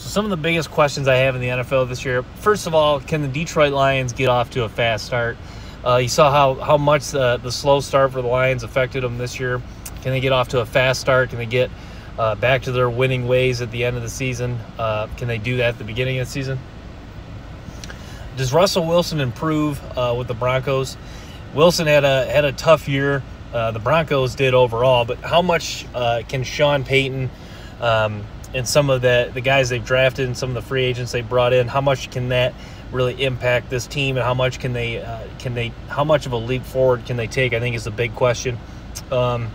So some of the biggest questions I have in the NFL this year, first of all, can the Detroit Lions get off to a fast start? You saw how much the slow start for the Lions affected them this year. Can they get off to a fast start? Can they get back to their winning ways at the end of the season? Can they do that at the beginning of the season? Does Russell Wilson improve with the Broncos? Wilson had a tough year. The Broncos did overall, but how much can Sean Payton and some of the guys they've drafted and some of the free agents they brought in, how much can that really impact this team, and how much how much of a leap forward can they take? I think is the big question. Yeah,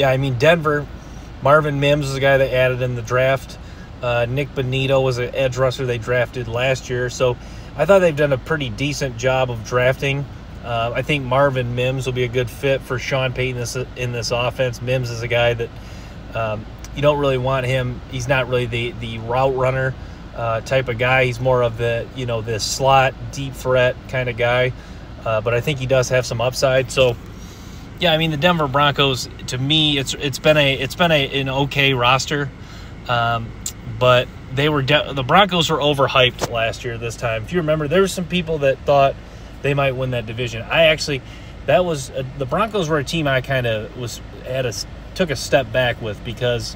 I mean, Denver, Marvin Mims is a guy they added in the draft. Nick Bonito was an edge rusher they drafted last year. So I thought they've done a pretty decent job of drafting. I think Marvin Mims will be a good fit for Sean Payton in this offense. Mims is a guy that you don't really want him. He's not really the route runner type of guy. He's more of the, this slot, deep threat kind of guy. But I think he does have some upside. So, yeah, I mean, the Denver Broncos, to me, it's been an okay roster. But the Broncos were overhyped last year this time. If you remember, there were some people that thought they might win that division. The Broncos were a team I kind of took a step back with because,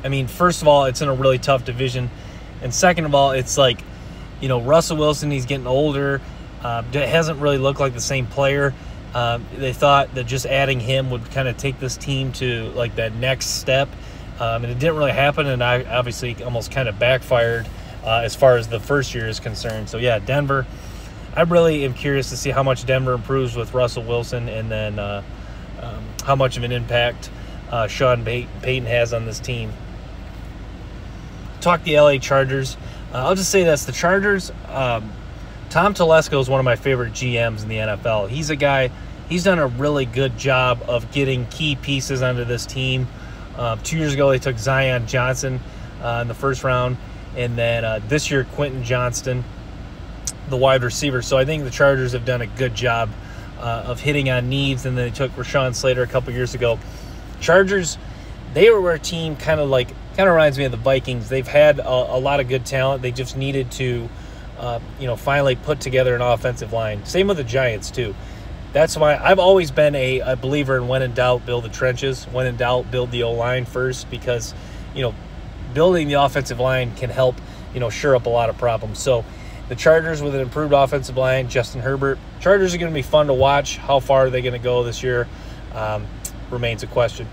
I mean, first of all, it's in a really tough division. And second of all, it's like, Russell Wilson, he's getting older. Hasn't really looked like the same player. They thought that just adding him would kind of take this team to like that next step. And it didn't really happen, and I obviously almost kind of backfired as far as the first year is concerned. So, yeah, Denver, I really am curious to see how much Denver improves with Russell Wilson, and then how much of an impact Sean Payton has on this team. Talk the LA Chargers. I'll just say this. The Chargers, Tom Telesco is one of my favorite GMs in the NFL. He's a guy, he's done a really good job of getting key pieces onto this team. 2 years ago, they took Zion Johnson in the first round, and then this year, Quentin Johnston, the wide receiver. So I think the Chargers have done a good job of hitting on needs, and then they took Rashawn Slater a couple years ago. Chargers, they were a team kind of reminds me of the Vikings. They've had a lot of good talent. They just needed to, finally put together an offensive line. Same with the Giants, too. That's why I've always been a believer in when in doubt, build the trenches. When in doubt, build the O-line first, because, building the offensive line can help, shore up a lot of problems. So the Chargers with an improved offensive line, Justin Herbert. Chargers are going to be fun to watch. How far are they going to go this year remains a question.